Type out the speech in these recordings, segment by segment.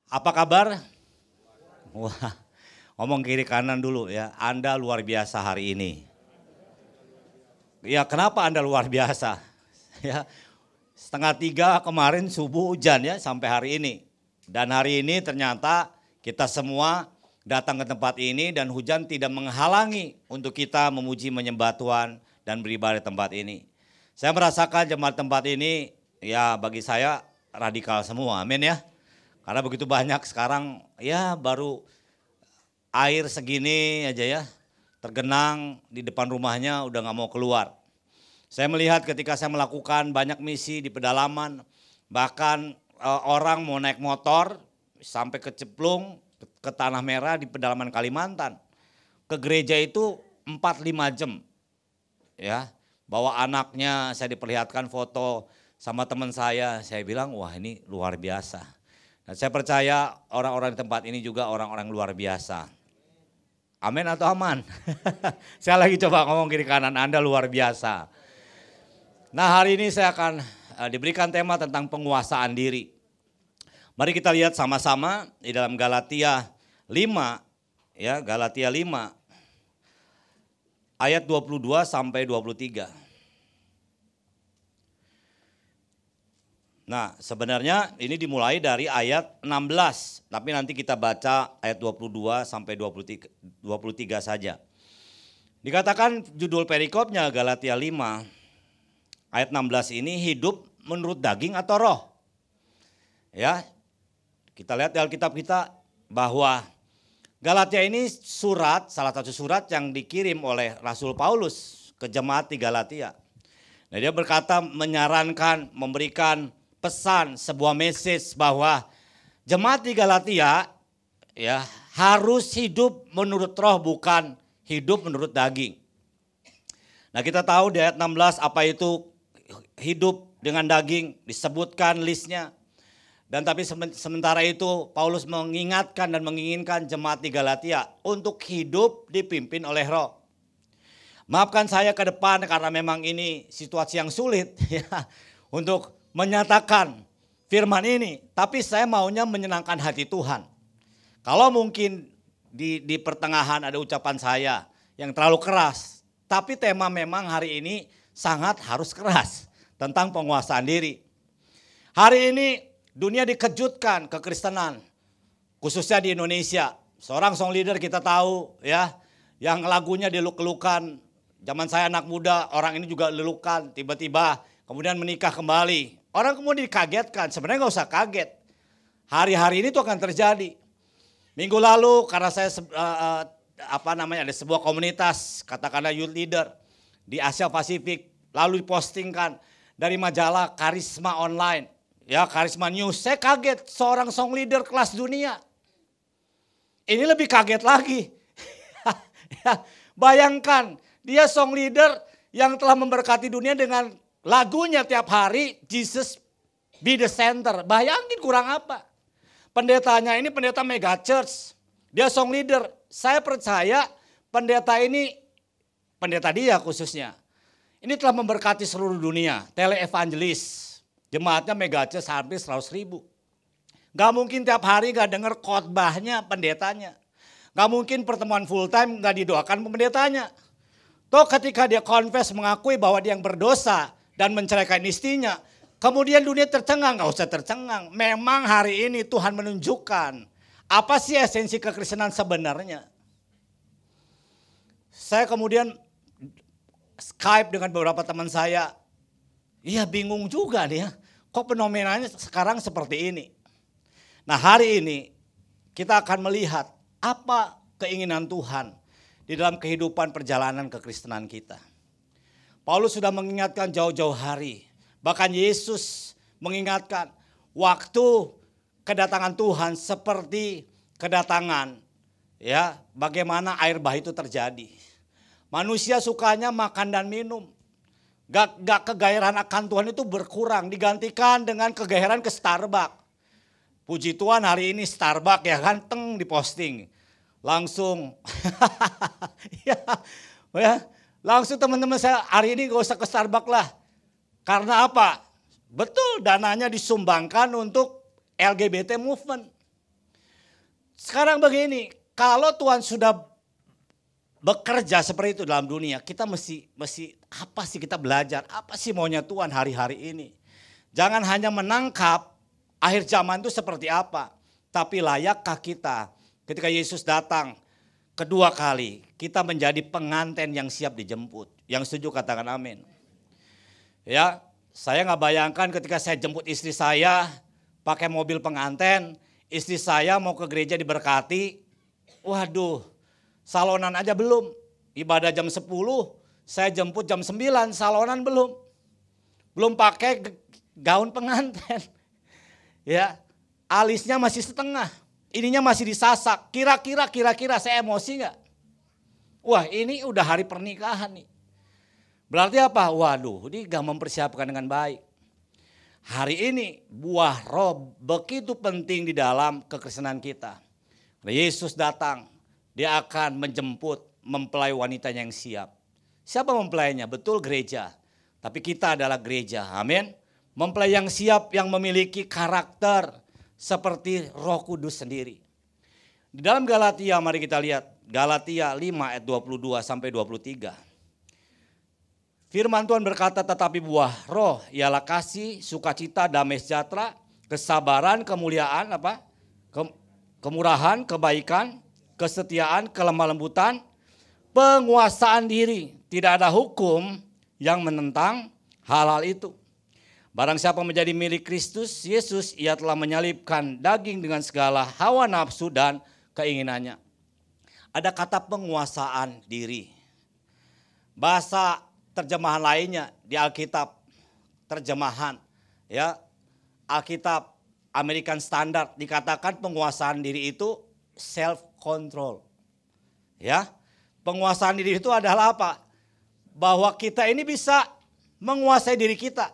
Apa kabar? Wah, ngomong kiri kanan dulu ya. Anda luar biasa hari ini. Ya, kenapa Anda luar biasa? Ya, 2:30 kemarin subuh hujan ya sampai hari ini. Dan hari ini ternyata kita semua datang ke tempat ini dan hujan tidak menghalangi untuk kita memuji menyembah Tuhan dan beribadah di tempat ini. Saya merasakan jemaat tempat ini ya bagi saya radikal semua, amin ya. Karena begitu banyak sekarang ya baru air segini aja ya, tergenang di depan rumahnya udah gak mau keluar. Saya melihat ketika saya melakukan banyak misi di pedalaman, bahkan orang mau naik motor sampai kecemplung ke Tanah Merah di pedalaman Kalimantan. Ke gereja itu 4-5 jam ya, bawa anaknya, saya diperlihatkan foto sama teman saya bilang wah ini luar biasa. Dan saya percaya orang-orang di tempat ini juga orang-orang luar biasa. Amin atau aman? Saya lagi coba ngomong kiri kanan, Anda luar biasa. Nah hari ini saya akan diberikan tema tentang penguasaan diri. Mari kita lihat sama-sama di dalam Galatia 5, ya Galatia 5 ayat 22 sampai 23. Nah sebenarnya ini dimulai dari ayat 16, tapi nanti kita baca ayat 22 sampai 23 saja. Dikatakan judul perikopnya Galatia 5 ayat 16 ini hidup menurut daging atau roh. Ya, kita lihat di Alkitab kita bahwa Galatia ini salah satu surat yang dikirim oleh Rasul Paulus ke jemaat di Galatia. Nah dia berkata menyarankan, memberikan pesan, sebuah message bahwa jemaat di Galatia ya harus hidup menurut roh bukan hidup menurut daging. Nah kita tahu di ayat 16 apa itu hidup dengan daging, disebutkan listnya. Dan tapi sementara itu Paulus mengingatkan dan menginginkan jemaat di Galatia untuk hidup dipimpin oleh roh. Maafkan saya ke depan karena memang ini situasi yang sulit ya untuk menyatakan firman ini, tapi saya maunya menyenangkan hati Tuhan. Kalau mungkin di pertengahan ada ucapan saya yang terlalu keras, tapi tema memang hari ini sangat harus keras tentang penguasaan diri. Hari ini dunia dikejutkan kekristenan, khususnya di Indonesia. Seorang song leader kita tahu ya, yang lagunya diluk-lukan. Zaman saya anak muda, orang ini juga lelukan, tiba-tiba kemudian menikah kembali. Orang kemudian dikagetkan, sebenarnya gak usah kaget. Hari-hari ini tuh akan terjadi. Minggu lalu karena saya ada sebuah komunitas, katakanlah youth leader di Asia Pasifik, lalu dipostingkan dari majalah Karisma Online, ya Karisma News. Saya kaget, seorang song leader kelas dunia. Ini lebih kaget lagi. Ya, bayangkan, dia song leader yang telah memberkati dunia dengan lagunya tiap hari, Jesus be the center. Bayangin kurang apa. Pendetanya ini pendeta mega church. Dia song leader. Saya percaya pendeta ini, pendeta dia khususnya, ini telah memberkati seluruh dunia. Tele-evangelis. Jemaatnya mega church hampir 100.000. Gak mungkin tiap hari gak dengar khotbahnya pendetanya. Gak mungkin pertemuan full time gak didoakan pendetanya. Toh ketika dia confess mengakui bahwa dia yang berdosa dan menceraikan istrinya, kemudian dunia tercengang, gak usah tercengang. Memang hari ini Tuhan menunjukkan apa sih esensi kekristenan sebenarnya. Saya kemudian Skype dengan beberapa teman saya, iya bingung juga nih ya, kok fenomenanya sekarang seperti ini. Nah hari ini kita akan melihat apa keinginan Tuhan di dalam kehidupan perjalanan kekristenan kita. Paulus sudah mengingatkan jauh-jauh hari. Bahkan Yesus mengingatkan waktu kedatangan Tuhan seperti kedatangan ya bagaimana air bah itu terjadi. Manusia sukanya makan dan minum. Gak kegairahan akan Tuhan itu berkurang, digantikan dengan kegairahan ke Starbucks. Puji Tuhan hari ini Starbucks ya kan diposting. Langsung ya, langsung teman-teman saya hari ini gak usah ke Starbucks lah. Karena apa? Betul dananya disumbangkan untuk LGBT movement. Sekarang begini, kalau Tuhan sudah bekerja seperti itu dalam dunia, kita mesti apa sih kita belajar? Apa sih maunya Tuhan hari-hari ini? Jangan hanya menangkap akhir zaman itu seperti apa, tapi layakkah kita ketika Yesus datang kedua kali, kita menjadi pengantin yang siap dijemput. Yang setuju katakan amin. Ya, saya nggak bayangkan ketika saya jemput istri saya pakai mobil pengantin, istri saya mau ke gereja diberkati, waduh, salonan aja belum. Ibadah jam 10, saya jemput jam 9, salonan belum. Belum pakai gaun pengantin. Ya, alisnya masih setengah. Ininya masih disasak. Kira-kira saya emosi enggak? Wah, ini udah hari pernikahan nih. Berarti apa? Waduh, ini gak mempersiapkan dengan baik. Hari ini buah roh begitu penting di dalam kekristenan kita. Yesus datang, dia akan menjemput mempelai wanita yang siap. Siapa mempelainya? Betul, gereja. Tapi kita adalah gereja, amin. Mempelai yang siap, yang memiliki karakter seperti Roh Kudus sendiri. Di dalam Galatia, mari kita lihat. Galatia 5 ayat 22 sampai 23. Firman Tuhan berkata, tetapi buah roh ialah kasih, sukacita, damai sejahtera, kesabaran, kemuliaan, kemurahan, kebaikan, kesetiaan, kelemah lembutan, penguasaan diri. Tidak ada hukum yang menentang hal-hal itu. Barang siapa menjadi milik Kristus Yesus, ia telah menyalibkan daging dengan segala hawa nafsu dan keinginannya. Ada kata penguasaan diri. Bahasa terjemahan lainnya di Alkitab, terjemahan ya Alkitab American Standard dikatakan penguasaan diri itu self control. Ya. Penguasaan diri itu adalah apa? Bahwa kita ini bisa menguasai diri kita.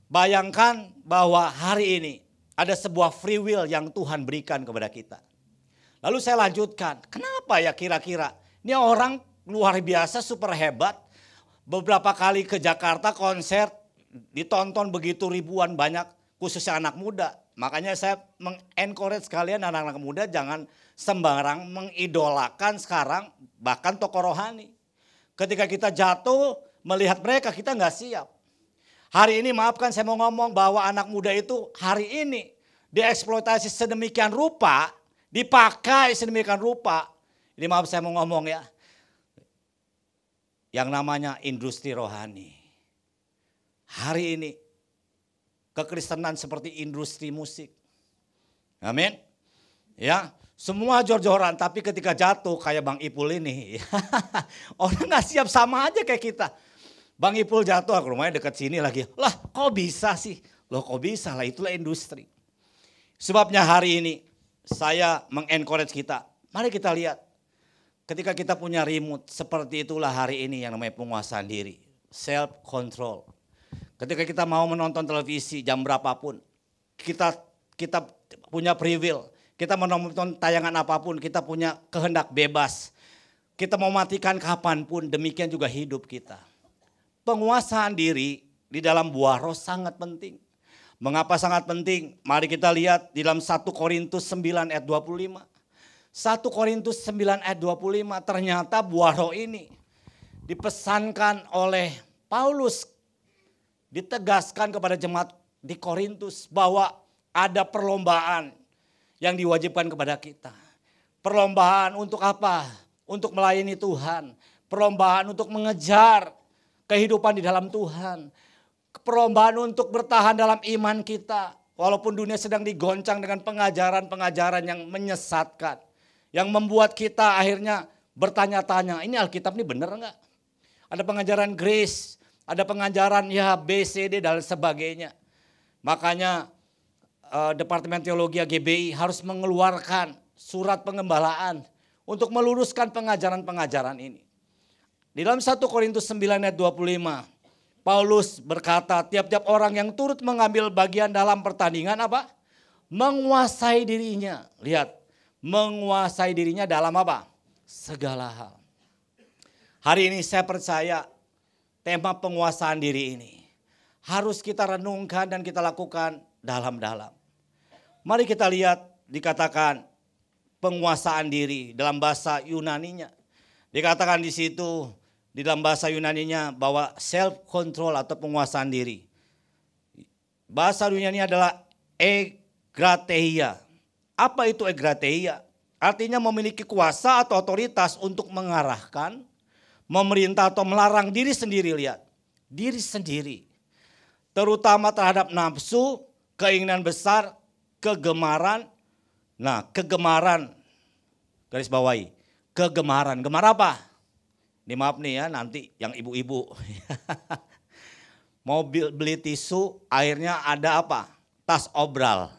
Bayangkan bahwa hari ini ada sebuah free will yang Tuhan berikan kepada kita. Lalu saya lanjutkan, kenapa ya kira-kira? Ini orang luar biasa, super hebat. Beberapa kali ke Jakarta konser, ditonton begitu ribuan banyak, khususnya anak muda. Makanya saya mengencourage kalian anak-anak muda jangan sembarang mengidolakan sekarang bahkan tokoh rohani. Ketika kita jatuh melihat mereka kita nggak siap. Hari ini maafkan saya mau ngomong bahwa anak muda itu hari ini dieksploitasi sedemikian rupa, dipakai sedemikian rupa. Ini maaf saya mau ngomong ya. Yang namanya industri rohani. Hari ini kekristenan seperti industri musik. Amin. Ya, semua jor-joran tapi ketika jatuh kayak Bang Ipul ini. Orang gak siap sama aja kayak kita. Bang Ipul jatuh, rumahnya dekat sini lagi. Lah kok bisa sih? Loh kok bisa lah, itulah industri. Sebabnya hari ini saya mengencourage kita. Mari kita lihat. Ketika kita punya remote, seperti itulah hari ini yang namanya penguasaan diri. Self control. Ketika kita mau menonton televisi jam berapapun. Kita punya free will. Kita mau menonton tayangan apapun, kita punya kehendak bebas. Kita mau matikan kapanpun, demikian juga hidup kita. Penguasaan diri di dalam buah roh sangat penting. Mengapa sangat penting? Mari kita lihat di dalam 1 Korintus 9 ayat 25. 1 Korintus 9 ayat 25 ternyata buah roh ini dipesankan oleh Paulus. Ditegaskan kepada jemaat di Korintus bahwa ada perlombaan yang diwajibkan kepada kita. Perlombaan untuk apa? Untuk melayani Tuhan. Perlombaan untuk mengejar kehidupan di dalam Tuhan. Perlombaan untuk bertahan dalam iman kita. Walaupun dunia sedang digoncang dengan pengajaran-pengajaran yang menyesatkan. Yang membuat kita akhirnya bertanya-tanya, ini Alkitab ini benar enggak? Ada pengajaran grace, ada pengajaran ya B, C, D dan sebagainya. Makanya Departemen Teologi GBI harus mengeluarkan surat pengembalaan untuk meluruskan pengajaran-pengajaran ini. Di dalam 1 Korintus 9 ayat 25, Paulus berkata tiap-tiap orang yang turut mengambil bagian dalam pertandingan apa? Menguasai dirinya. Lihat, menguasai dirinya dalam apa? Segala hal. Hari ini saya percaya tema penguasaan diri ini harus kita renungkan dan kita lakukan dalam-dalam. Mari kita lihat dikatakan penguasaan diri dalam bahasa Yunaninya. Dikatakan di situ di dalam bahasa Yunaninya bahwa self control atau penguasaan diri. Bahasa Yunani adalah egrateia. Apa itu egrateia? Artinya memiliki kuasa atau otoritas untuk mengarahkan, memerintah atau melarang diri sendiri, lihat. Diri sendiri. Terutama terhadap nafsu, keinginan besar, kegemaran. Nah, kegemaran, garis bawahi, kegemaran. Gemar apa? Ini maaf nih ya, nanti yang ibu-ibu. Mau beli tisu, akhirnya ada apa? Tas obral.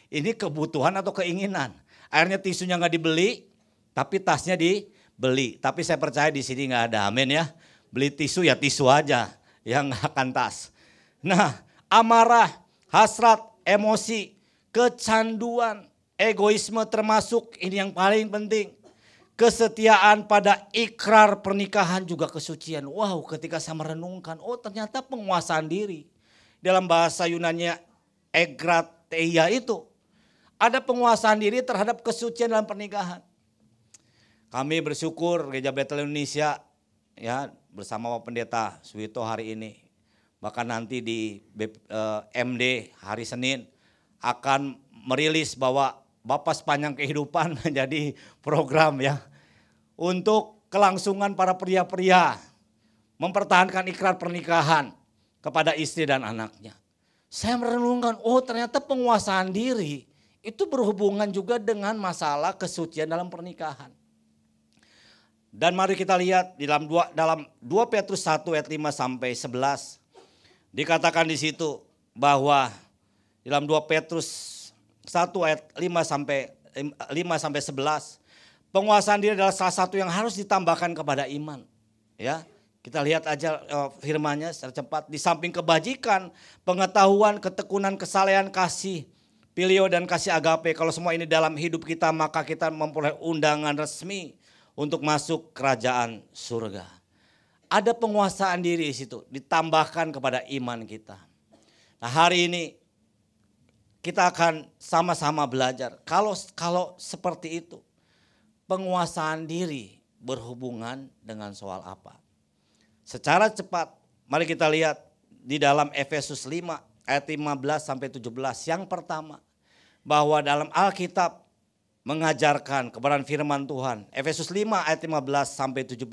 Ini kebutuhan atau keinginan. Akhirnya tisunya nggak dibeli, tapi tasnya dibeli. Tapi saya percaya di sini nggak ada, amin ya. Beli tisu ya tisu aja, yang nggak akan tas. Nah, amarah, hasrat, emosi, kecanduan, egoisme termasuk ini yang paling penting. Kesetiaan pada ikrar pernikahan juga kesucian. Wow, ketika saya merenungkan, oh ternyata penguasaan diri. Dalam bahasa Yunani egrateia itu ada penguasaan diri terhadap kesucian dalam pernikahan. Kami bersyukur Gereja Betel Indonesia ya bersama Pak Pendeta Suwito hari ini. Bahkan nanti di MD hari Senin akan merilis bahwa Bapak Sepanjang Kehidupan menjadi program ya untuk kelangsungan para pria-pria mempertahankan ikrar pernikahan kepada istri dan anaknya. Saya merenungkan, oh ternyata penguasaan diri itu berhubungan juga dengan masalah kesucian dalam pernikahan. Dan mari kita lihat di dalam 2 Petrus 1 ayat 5 sampai 11. Dikatakan di situ bahwa dalam 2 Petrus 1 ayat 5 sampai 11, penguasaan diri adalah salah satu yang harus ditambahkan kepada iman. Ya, kita lihat aja firman-Nya secara cepat. Di samping kebajikan, pengetahuan, ketekunan, kesalehan, kasih, pilio dan kasih agape. Kalau semua ini dalam hidup kita, maka kita memperoleh undangan resmi untuk masuk kerajaan surga. Ada penguasaan diri di situ, ditambahkan kepada iman kita. Nah, hari ini kita akan sama-sama belajar. Kalau seperti itu, penguasaan diri berhubungan dengan soal apa? Secara cepat, mari kita lihat di dalam Efesus 5 ayat 15 sampai 17. Yang pertama, bahwa dalam Alkitab mengajarkan kebenaran firman Tuhan. Efesus 5 ayat 15 sampai 17.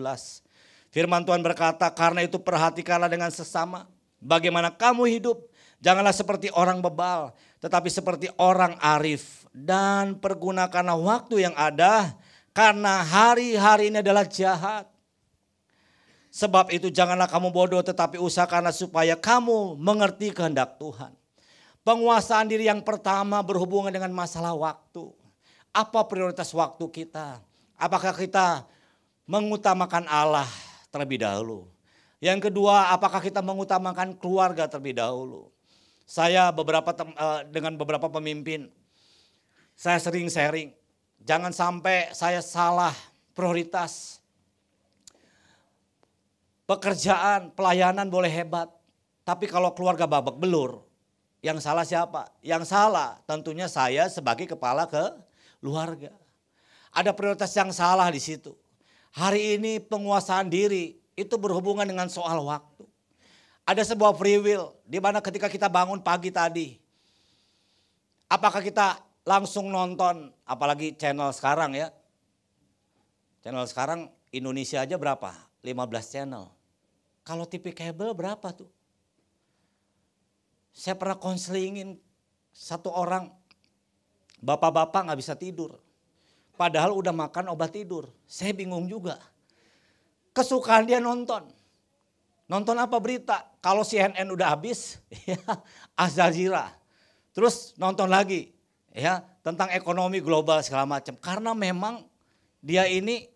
Firman Tuhan berkata, karena itu perhatikanlah dengan sesama bagaimana kamu hidup. Janganlah seperti orang bebal, tetapi seperti orang arif. Dan pergunakanlah waktu yang ada, karena hari-hari ini adalah jahat. Sebab itu janganlah kamu bodoh, tetapi usahakanlah supaya kamu mengerti kehendak Tuhan. Penguasaan diri yang pertama berhubungan dengan masalah waktu. Apa prioritas waktu kita? Apakah kita mengutamakan Allah terlebih dahulu? Yang kedua, apakah kita mengutamakan keluarga terlebih dahulu? Saya dengan beberapa pemimpin, saya sering sharing. Jangan sampai saya salah prioritas. Pekerjaan, pelayanan boleh hebat. Tapi kalau keluarga babak belur, yang salah siapa? Yang salah tentunya saya sebagai kepala keluarga. Ada prioritas yang salah di situ. Hari ini penguasaan diri itu berhubungan dengan soal waktu. Ada sebuah free will di mana ketika kita bangun pagi tadi, apakah kita langsung nonton, apalagi channel sekarang ya. Channel sekarang Indonesia aja berapa? 15 channel. Kalau TV kabel berapa tuh? Saya pernah konselingin satu orang, bapak-bapak gak bisa tidur. Padahal udah makan obat tidur. Saya bingung juga. Kesukaan dia nonton. Nonton apa berita? Kalau CNN udah habis, ya Al Jazeera. Terus nonton lagi, ya tentang ekonomi global segala macam. Karena memang dia ini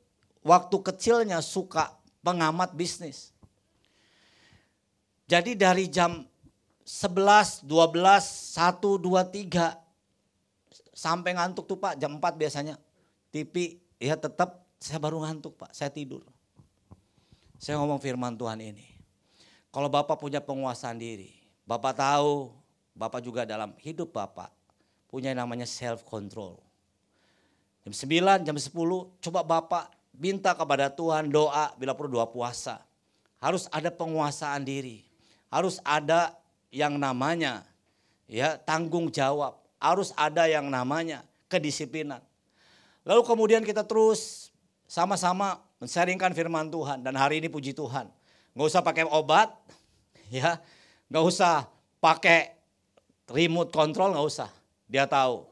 waktu kecilnya suka pengamat bisnis. Jadi dari jam 11, 12, 1, 2, 3 sampai ngantuk tuh Pak, jam 4 biasanya. TV ya tetap saya baru ngantuk Pak, saya tidur. Saya ngomong firman Tuhan ini. Kalau Bapak punya penguasaan diri, Bapak tahu, Bapak juga dalam hidup Bapak punya yang namanya self control. Jam 9, jam 10, coba Bapak minta kepada Tuhan doa, bila perlu doa puasa. Harus ada penguasaan diri. Harus ada yang namanya ya tanggung jawab. Harus ada yang namanya kedisiplinan. Lalu kemudian kita terus sama-sama men-sharingkan firman Tuhan. Dan hari ini puji Tuhan, nggak usah pakai obat, ya, nggak usah pakai remote control, nggak usah. Dia tahu,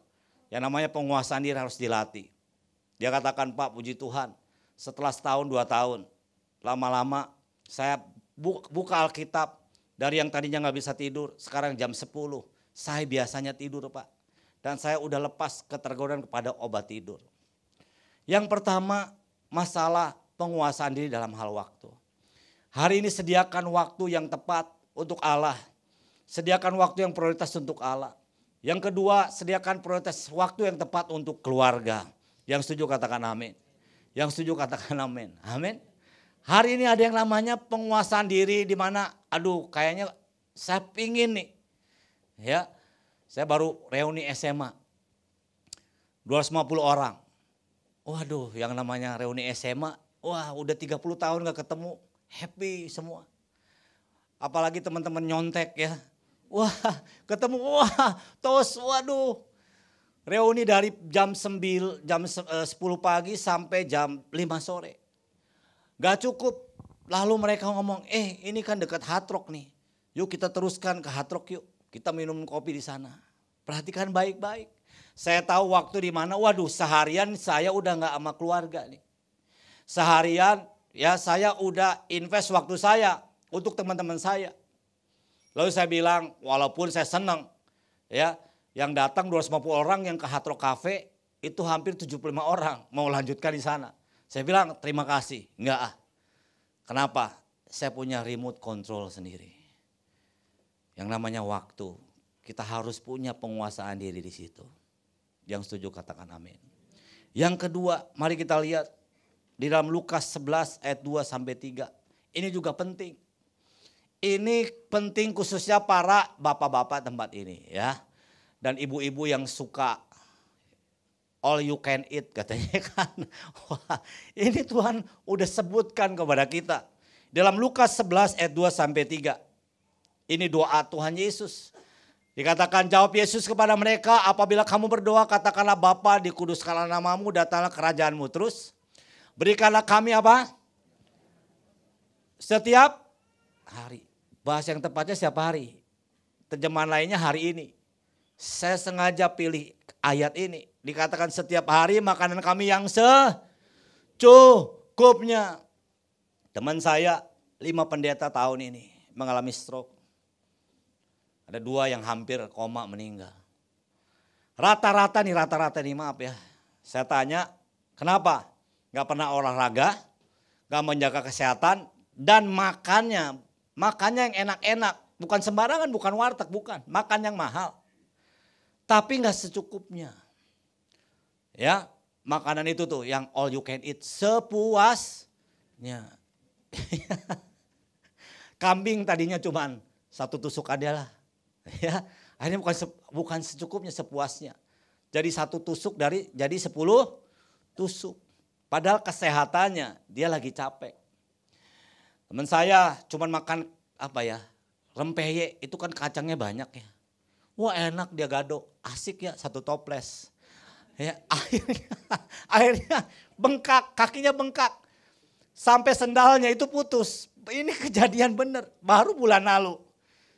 yang namanya penguasaan diri harus dilatih. Dia katakan, Pak puji Tuhan, setelah setahun 2 tahun, lama-lama saya buka Alkitab, dari yang tadinya nggak bisa tidur, sekarang jam 10, saya biasanya tidur Pak. Dan saya udah lepas ketergodaan kepada obat tidur. Yang pertama, masalah penguasaan diri dalam hal waktu. Hari ini sediakan waktu yang tepat untuk Allah. Sediakan waktu yang prioritas untuk Allah. Yang kedua, sediakan prioritas waktu yang tepat untuk keluarga. Yang setuju katakan amin. Yang setuju katakan amin. Amin. Hari ini ada yang namanya penguasaan diri di mana aduh kayaknya saya pingin nih. Ya, saya baru reuni SMA. 250 orang. Waduh, yang namanya reuni SMA, wah udah 30 tahun gak ketemu, happy semua. Apalagi teman-teman nyontek ya. Wah, ketemu, wah, tos, waduh. Reuni dari jam 10 pagi sampai jam 5 sore. Gak cukup. Lalu mereka ngomong, ini kan dekat Hard Rock nih. Yuk kita teruskan ke Hard Rock yuk. Kita minum kopi di sana. Perhatikan baik-baik. Saya tahu waktu di mana, waduh seharian saya udah gak sama keluarga nih. Seharian ya saya udah invest waktu saya untuk teman-teman saya. Lalu saya bilang, walaupun saya senang ya, yang datang 250 orang yang ke Hard Rock Cafe itu hampir 75 orang mau lanjutkan di sana. Saya bilang terima kasih, enggak ah. Kenapa? Saya punya remote control sendiri. Yang namanya waktu, kita harus punya penguasaan diri di situ. Yang setuju katakan amin. Yang kedua, mari kita lihat di dalam Lukas 11 ayat 2 sampai 3. Ini juga penting. Ini penting khususnya para bapak-bapak tempat ini ya. Dan ibu-ibu yang suka all you can eat katanya kan. Wah, ini Tuhan udah sebutkan kepada kita. Dalam Lukas 11 ayat 2 sampai 3. Ini doa Tuhan Yesus. Dikatakan jawab Yesus kepada mereka, apabila kamu berdoa katakanlah Bapa, dikuduskanlah namamu, datanglah kerajaanmu. Terus berikanlah kami apa? Setiap hari. Bahasa yang tepatnya setiap hari. Terjemahan lainnya hari ini. Saya sengaja pilih ayat ini. Dikatakan setiap hari makanan kami yang secukupnya. Teman saya 5 pendeta tahun ini mengalami stroke. Ada 2 yang hampir koma meninggal. Rata-rata nih maaf ya. Saya tanya kenapa? Gak pernah olahraga, gak menjaga kesehatan dan makannya yang enak-enak. Bukan sembarangan, bukan warteg, bukan. Makan yang mahal. Tapi gak secukupnya. Ya, makanan itu tuh yang all you can eat sepuasnya. Kambing tadinya cuman 1 tusuk aja lah. Ya, akhirnya bukan secukupnya, sepuasnya. Jadi 1 tusuk jadi 10 tusuk. Padahal kesehatannya dia lagi capek. Teman saya cuman makan apa ya? Rempeyek itu kan kacangnya banyak ya. Wah enak dia gado, asik ya 1 toples. Ya, akhirnya bengkak, kakinya bengkak. Sampai sendalnya itu putus. Ini kejadian bener, baru bulan lalu.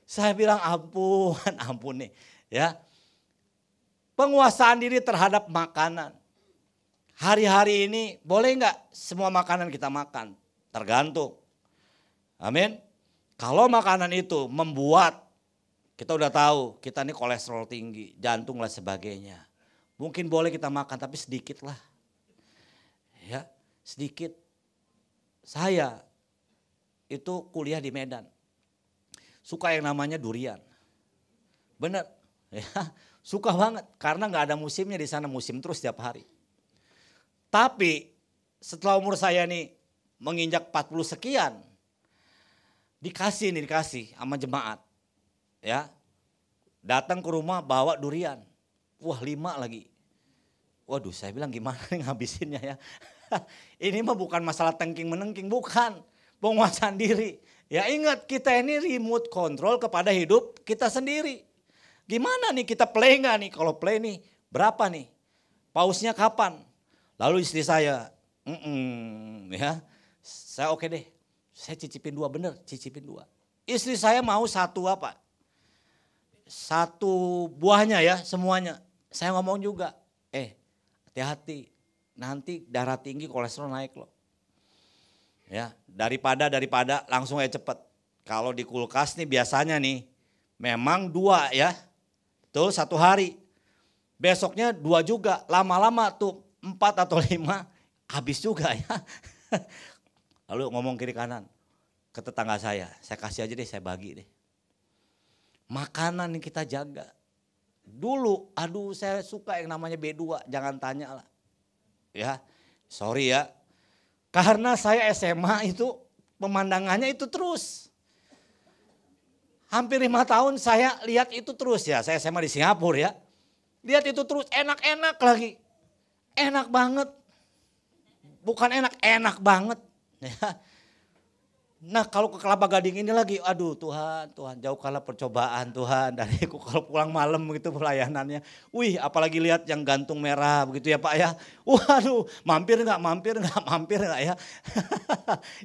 Saya bilang ampun nih ya. Penguasaan diri terhadap makanan. Hari-hari ini boleh enggak semua makanan kita makan? Tergantung. Amin. Kalau makanan itu membuat kita udah tahu kita ini kolesterol tinggi, jantung dan sebagainya. Mungkin boleh kita makan tapi sedikit lah. Ya, sedikit. Saya itu kuliah di Medan. Suka yang namanya durian. Bener, ya, suka banget karena nggak ada musimnya di sana, musim terus setiap hari. Tapi setelah umur saya nih menginjak 40 sekian, dikasih sama jemaat, ya, datang ke rumah bawa durian, wah 5 lagi. Waduh, saya bilang gimana nih ngabisinnya ya. Ini mah bukan masalah tengking-menengking, bukan. Penguasaan diri. Ya ingat, kita ini remote control kepada hidup kita sendiri. Gimana nih, kita play nggak nih? Kalau play nih, berapa nih? Pausnya kapan? Lalu istri saya, ya, saya oke deh. Saya cicipin 2, bener cicipin 2. Istri saya mau 1 apa? 1 buahnya ya semuanya. Saya ngomong juga, hati-hati, nanti darah tinggi, kolesterol naik loh. Ya, daripada langsung aja cepet. Kalau di kulkas nih biasanya nih, memang 2 ya, betul 1 hari. Besoknya 2 juga, lama-lama tuh 4 atau 5 habis juga ya. Lalu ngomong kiri kanan ke tetangga saya kasih aja deh, saya bagi deh. Makanan yang kita jaga. Dulu, aduh saya suka yang namanya B2, jangan tanya lah. Ya, sorry ya. Karena saya SMA itu pemandangannya itu terus. Hampir 5 tahun saya lihat itu terus ya, saya SMA di Singapura ya. Lihat itu terus, enak-enak lagi. Enak banget. Bukan enak, enak banget. Ya. Nah kalau ke Kelapa Gading ini lagi, aduh Tuhan, jauhkanlah percobaan Tuhan. Dariku kalau pulang malam begitu pelayanannya. Wih apalagi lihat yang gantung merah begitu ya Pak ya. Waduh mampir nggak ya.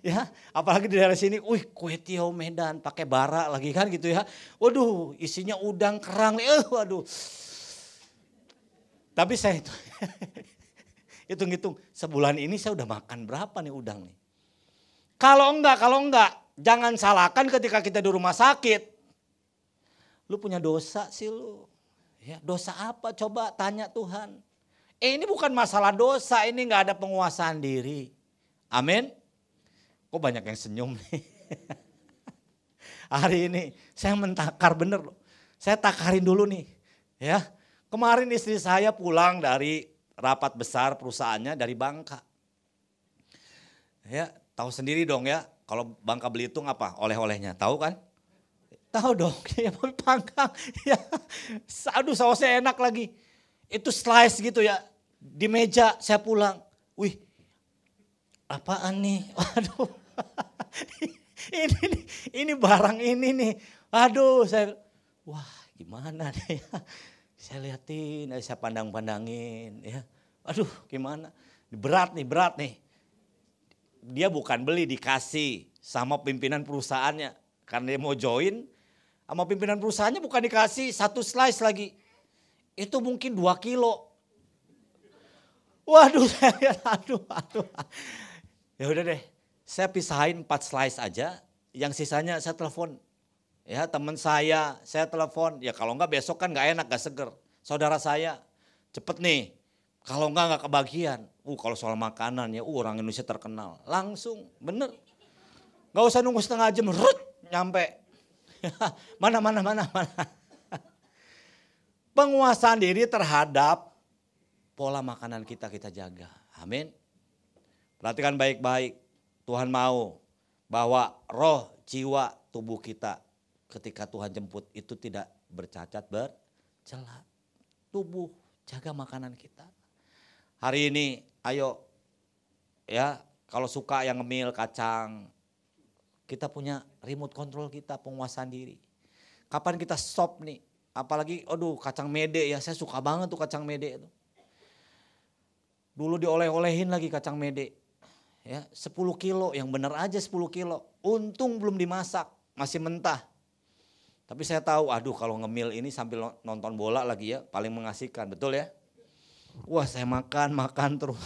Ya apalagi di daerah sini, wih kue tiaw Medan pakai bara lagi kan gitu ya. Waduh isinya udang kerang nih, waduh. Tapi saya itu hitung-hitung sebulan ini saya udah makan berapa nih udang nih. Kalau enggak, jangan salahkan ketika kita di rumah sakit. Lu punya dosa sih lu. Ya, dosa apa? Coba tanya Tuhan. Ini bukan masalah dosa, ini enggak ada penguasaan diri. Amin. Kok banyak yang senyum nih. Hari ini saya mentakar bener loh. Saya takarin dulu nih. Ya, kemarin istri saya pulang dari rapat besar perusahaannya dari Bangka. Ya, tahu sendiri dong ya, kalau Bangka Belitung apa oleh-olehnya, tahu kan? Tahu dong, ya panggang. Ya, aduh sausnya enak lagi. Itu slice gitu ya, di meja saya pulang. Wih, apaan nih? Waduh, ini barang ini nih. Aduh, wah gimana nih ya? Saya liatin, saya pandang-pandangin ya. Aduh, gimana? Berat nih. Dia bukan beli, dikasih sama pimpinan perusahaannya. Karena dia mau join, sama pimpinan perusahaannya bukan dikasih 1 slice lagi. Itu mungkin 2 kilo. Waduh, saya lihat, aduh. Ya udah deh, saya pisahin 4 slice aja, yang sisanya saya telepon. Ya teman saya telepon, ya kalau enggak besok kan enggak enak, enggak seger. Saudara saya, cepet nih. Kalau enggak kebagian. Kalau soal makanan ya, orang Indonesia terkenal. Langsung, bener. Gak usah nunggu setengah jam, nyampe. Mana. Penguasaan diri terhadap pola makanan kita jaga. Amin. Perhatikan baik-baik. Tuhan mau bahwa roh, jiwa, tubuh kita ketika Tuhan jemput itu tidak bercacat, bercela. Tubuh, jaga makanan kita. Hari ini ayo ya kalau suka yang ngemil kacang, kita punya remote control kita, penguasaan diri. Kapan kita stop nih? Apalagi aduh kacang mede ya, saya suka banget tuh kacang mede itu. Dulu dioleh-olehin lagi kacang mede. Ya, 10 kilo, yang benar aja 10 kilo. Untung belum dimasak, masih mentah. Tapi saya tahu, aduh kalau ngemil ini sambil nonton bola lagi ya, paling mengasihkan, betul ya? Wah saya makan terus.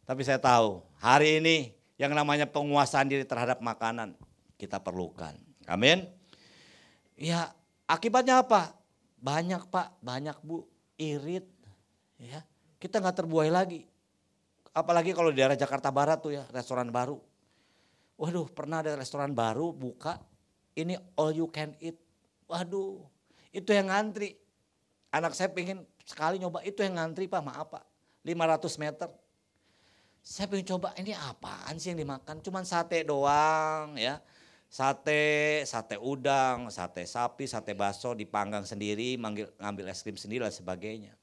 Tapi saya tahu hari ini yang namanya penguasaan diri terhadap makanan kita perlukan. Amin. Ya akibatnya apa? Banyak Pak, banyak Bu, irit. Ya, kita nggak terbuai lagi. Apalagi kalau di daerah Jakarta Barat tuh ya, restoran baru. Waduh pernah ada restoran baru buka, ini all you can eat. Waduh itu yang ngantri. Anak saya pengen sekali nyoba, itu yang ngantri Pak, maaf Pak, 500 meter. Saya pengen coba, ini apaan sih yang dimakan? Cuman sate doang ya. Sate udang, sate sapi, sate baso dipanggang sendiri, ngambil es krim sendiri dan sebagainya.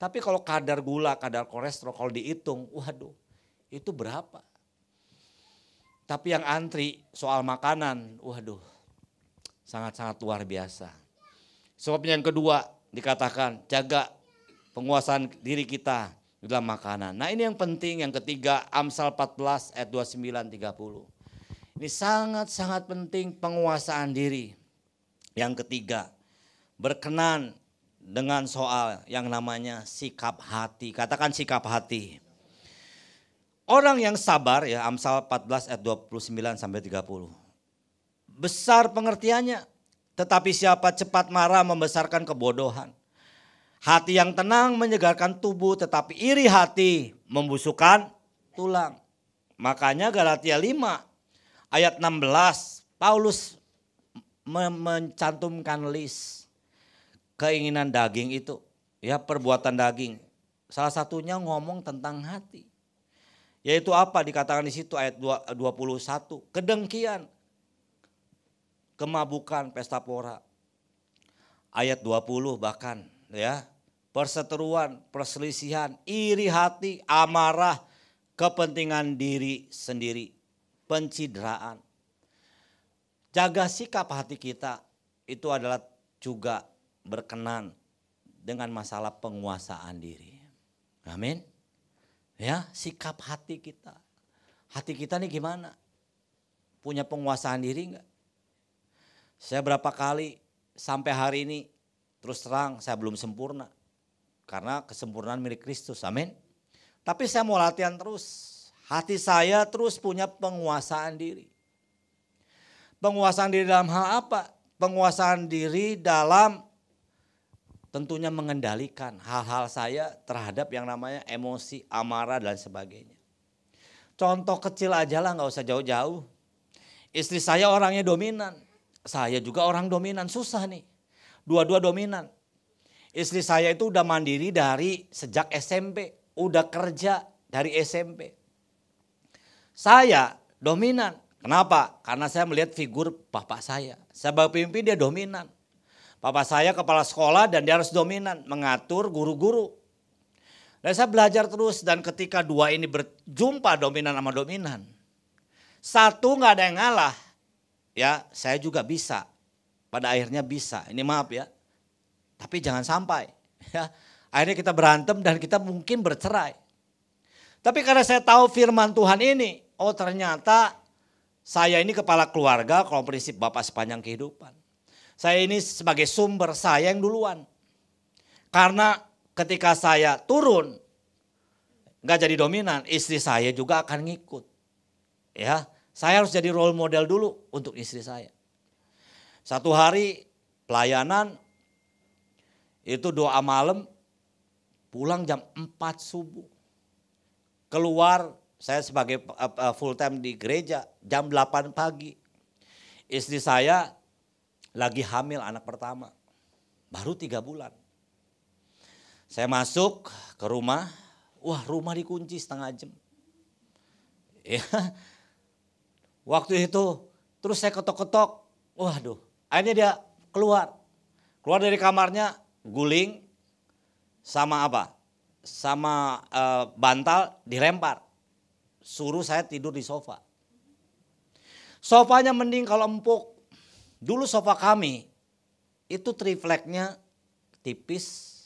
Tapi kalau kadar gula, kadar kolesterol kalau dihitung, waduh itu berapa? Tapi yang antri soal makanan, waduh sangat-sangat luar biasa. Sebab yang kedua dikatakan jaga penguasaan diri kita dalam makanan. Nah ini yang penting, yang ketiga Amsal 14 ayat 29-30. Ini sangat-sangat penting penguasaan diri. Yang ketiga berkenan dengan soal yang namanya sikap hati. Katakan sikap hati. Orang yang sabar ya Amsal 14 ayat 29-30. Besar pengertiannya, tetapi siapa cepat marah membesarkan kebodohan. Hati yang tenang menyegarkan tubuh, tetapi iri hati membusukkan tulang. Makanya Galatia 5 ayat 16 Paulus mencantumkan list keinginan daging itu, ya perbuatan daging. Salah satunya ngomong tentang hati. Yaitu apa dikatakan di situ ayat 21, kedengkian, kemabukan, pesta pora. Ayat 20 bahkan ya, perseteruan, perselisihan, iri hati, amarah, kepentingan diri sendiri, pencitraan. Jaga sikap hati kita itu adalah juga berkenan dengan masalah penguasaan diri. Amin. Ya, sikap hati kita. Hati kita nih gimana? Punya penguasaan diri enggak? Saya berapa kali sampai hari ini terus terang saya belum sempurna. Karena kesempurnaan milik Kristus. Amin. Tapi saya mau latihan terus. Hati saya terus punya penguasaan diri. Penguasaan diri dalam hal apa? Penguasaan diri dalam tentunya mengendalikan hal-hal saya terhadap yang namanya emosi, amarah dan sebagainya. Contoh kecil aja lah, gak usah jauh-jauh. Istri saya orangnya dominan, saya juga orang dominan, susah nih. Dua-dua dominan. Istri saya itu udah mandiri dari sejak SMP, udah kerja dari SMP. Saya dominan. Kenapa? Karena saya melihat figur bapak saya. Sebagai pemimpin dia dominan. Bapak saya kepala sekolah dan dia harus dominan, mengatur guru-guru. Dan saya belajar terus dan ketika dua ini berjumpa dominan sama dominan. Satu gak ada yang ngalah. Ya saya juga bisa. Pada akhirnya bisa. Ini maaf ya. Tapi jangan sampai. Ya, akhirnya kita berantem dan kita mungkin bercerai. Tapi karena saya tahu firman Tuhan ini. Oh ternyata saya ini kepala keluarga kalau prinsip Bapak sepanjang kehidupan. Saya ini sebagai sumber, saya yang duluan. Karena ketika saya turun, gak jadi dominan, istri saya juga akan ngikut. Ya, saya harus jadi role model dulu untuk istri saya. Satu hari pelayanan, itu doa malam, pulang jam 4 subuh. Keluar, saya sebagai full time di gereja jam 8 pagi. Istri saya lagi hamil anak pertama. Baru 3 bulan. Saya masuk ke rumah. Wah rumah dikunci setengah jam. Ya. Waktu itu terus saya ketok-ketok. Waduh akhirnya dia keluar. Keluar dari kamarnya guling sama apa? Sama bantal dilempar. Suruh saya tidur di sofa. Sofanya mending kalau empuk. Dulu sofa kami itu tripleknya tipis,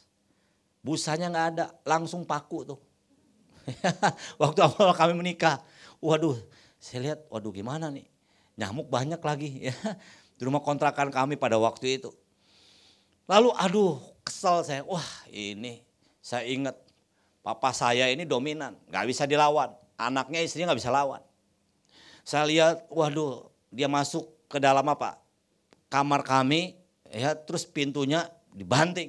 busanya gak ada, langsung paku tuh. Waktu awal kami menikah, waduh saya lihat waduh gimana nih, nyamuk banyak lagi ya di rumah kontrakan kami pada waktu itu. Lalu aduh kesel saya, wah ini saya ingat papa saya ini dominan, gak bisa dilawan, anaknya istrinya gak bisa lawan. Saya lihat waduh dia masuk ke dalam apa? Kamar kami ya terus pintunya dibanting.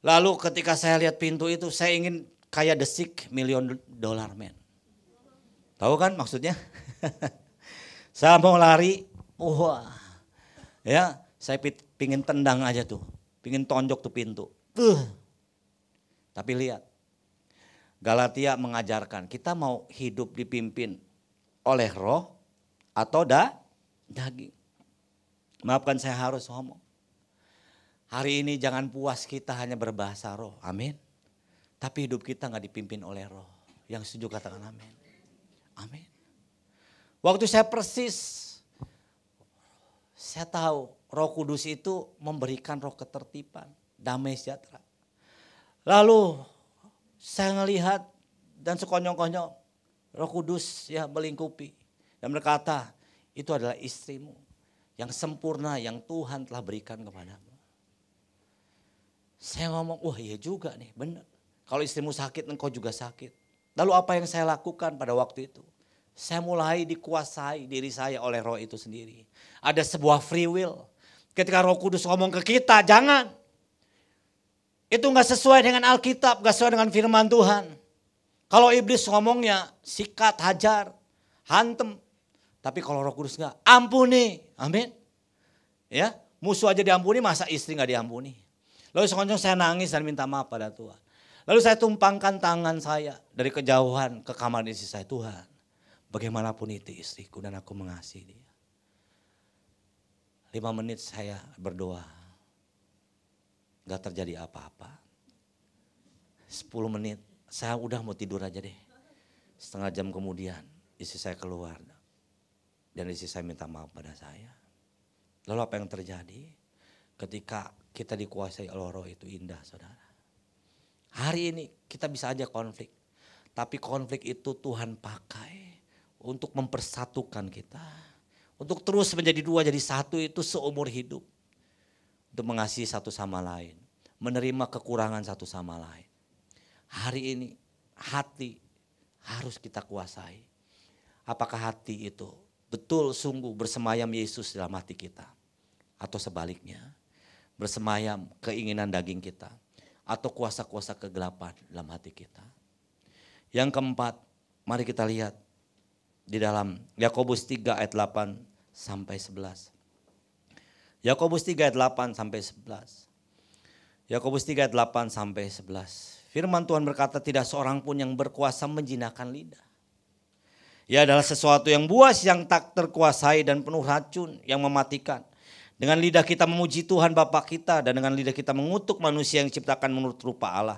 Lalu ketika saya lihat pintu itu saya ingin kayak The $6 million man. Tahu kan maksudnya? Saya mau lari, wah ya saya pingin tendang aja tuh, pingin tonjok tuh pintu. Tapi lihat Galatia mengajarkan kita mau hidup dipimpin oleh roh atau daging. Maafkan saya harus ngomong. Hari ini jangan puas kita hanya berbahasa roh, amin. Tapi hidup kita gak dipimpin oleh roh. Yang setuju katakan amin. Amin. Waktu saya persis, saya tahu Roh Kudus itu memberikan roh ketertiban, damai sejahtera. Lalu saya ngelihat dan sekonyong-konyong Roh Kudus ya melingkupi dan berkata, itu adalah istrimu yang sempurna yang Tuhan telah berikan kepadamu. Saya ngomong, wah iya juga nih, benar. Kalau istrimu sakit, engkau juga sakit. Lalu apa yang saya lakukan pada waktu itu? Saya mulai dikuasai diri saya oleh roh itu sendiri. Ada sebuah free will. Ketika Roh Kudus ngomong ke kita, jangan. Itu gak sesuai dengan Alkitab, gak sesuai dengan firman Tuhan. Kalau iblis ngomongnya, sikat, hajar, hantem. Tapi kalau Roh Kudus gak, ampuni. Amin. Ya, musuh aja diampuni, masa istri gak diampuni. Lalu sekonjong saya nangis dan minta maaf pada Tuhan. Lalu saya tumpangkan tangan saya dari kejauhan ke kamar istri saya. Tuhan, bagaimanapun itu istriku dan aku mengasihi dia. 5 menit saya berdoa. Gak terjadi apa-apa. 10 menit saya udah mau tidur aja deh. Setengah jam kemudian istri saya keluar. Dan istri saya minta maaf pada saya. Lalu apa yang terjadi? Ketika kita dikuasai oleh roh itu indah saudara. Hari ini kita bisa aja konflik. Tapi konflik itu Tuhan pakai untuk mempersatukan kita. Untuk terus menjadi dua jadi satu itu seumur hidup. Untuk mengasihi satu sama lain. Menerima kekurangan satu sama lain. Hari ini hati harus kita kuasai. Apakah hati itu betul sungguh bersemayam Yesus dalam hati kita? Atau sebaliknya bersemayam keinginan daging kita. Atau kuasa-kuasa kegelapan dalam hati kita. Yang keempat, mari kita lihat di dalam Yakobus 3 ayat 8 sampai 11. Yakobus 3 ayat 8 sampai 11. Yakobus 3 ayat 8 sampai 11. Firman Tuhan berkata, tidak seorang pun yang berkuasa menjinakkan lidah. Ia adalah sesuatu yang buas, yang tak terkuasai dan penuh racun yang mematikan. Dengan lidah kita memuji Tuhan Bapa kita dan dengan lidah kita mengutuk manusia yang diciptakan menurut rupa Allah.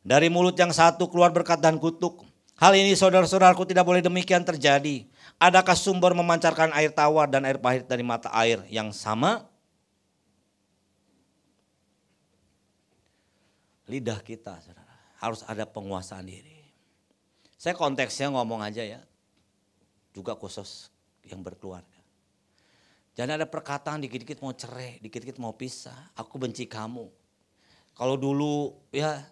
Dari mulut yang satu keluar berkat dan kutuk. Hal ini saudara-saudaraku tidak boleh demikian terjadi. Adakah sumber memancarkan air tawar dan air pahit dari mata air yang sama? Lidah kita saudara, harus ada penguasaan diri. Saya konteksnya ngomong aja ya, juga khusus yang berkeluarga. Jangan ada perkataan dikit-dikit mau cerai, dikit-dikit mau pisah. Aku benci kamu. Kalau dulu ya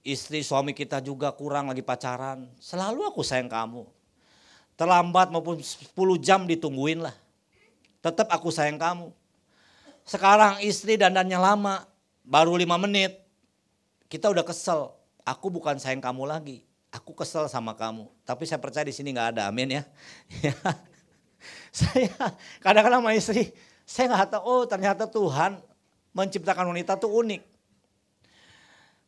istri suami kita juga kurang lagi pacaran. Selalu aku sayang kamu. Terlambat maupun 10 jam ditungguin lah. Tetap aku sayang kamu. Sekarang istri dandannya lama. Baru 5 menit. Kita udah kesel. Aku bukan sayang kamu lagi. Aku kesel sama kamu. Tapi saya percaya di sini gak ada. Amin ya. Saya kadang-kadang sama istri, saya nggak tahu, oh ternyata Tuhan menciptakan wanita tuh unik.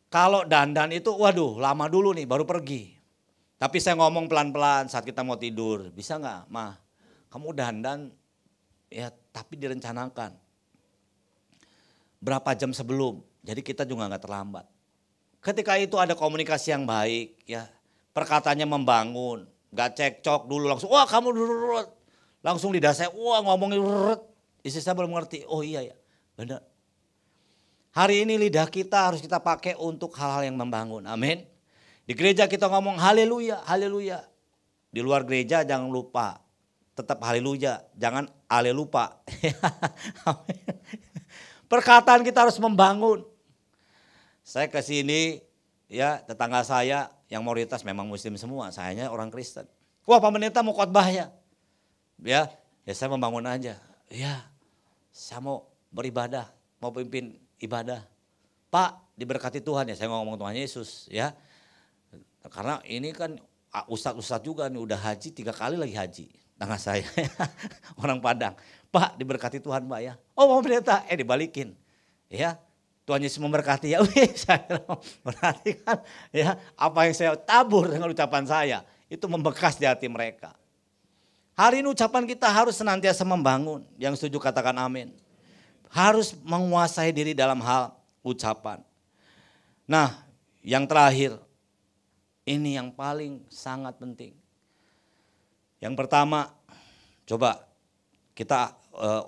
Kalau dandan itu, waduh lama dulu nih baru pergi. Tapi saya ngomong pelan-pelan saat kita mau tidur, bisa nggak, Ma? Kamu dandan, ya tapi direncanakan. Berapa jam sebelum, jadi kita juga nggak terlambat. Ketika itu ada komunikasi yang baik, ya perkataannya membangun, nggak cekcok dulu langsung, wah kamu dulu. Langsung lidah saya, wah ngomongin istri saya belum ngerti. Oh iya ya, benar. Hari ini lidah kita harus kita pakai untuk hal-hal yang membangun. Amin. Di gereja kita ngomong haleluya, haleluya. Di luar gereja jangan lupa, tetap haleluya, jangan alelupa. Perkataan kita harus membangun. Saya ke sini, ya tetangga saya yang mayoritas memang muslim semua, sayanya orang Kristen. Wah Pak Pendeta mau khotbah ya. Ya saya membangun aja. Ya, saya mau beribadah, mau pimpin ibadah. Pak, diberkati Tuhan ya, saya ngomong Tuhan Yesus ya. Karena ini kan ustadz-ustadz juga nih udah haji 3 kali lagi haji. Tengah saya orang Padang. Pak, diberkati Tuhan Pak ya. Oh mau pendeta, dibalikin. Ya, Tuhan Yesus memberkati ya. Saya berarti kan ya apa yang saya tabur dengan ucapan saya itu membekas di hati mereka. Hari ini ucapan kita harus senantiasa membangun. Yang setuju katakan amin. Harus menguasai diri dalam hal ucapan. Nah, yang terakhir, ini yang paling sangat penting. Yang pertama, coba kita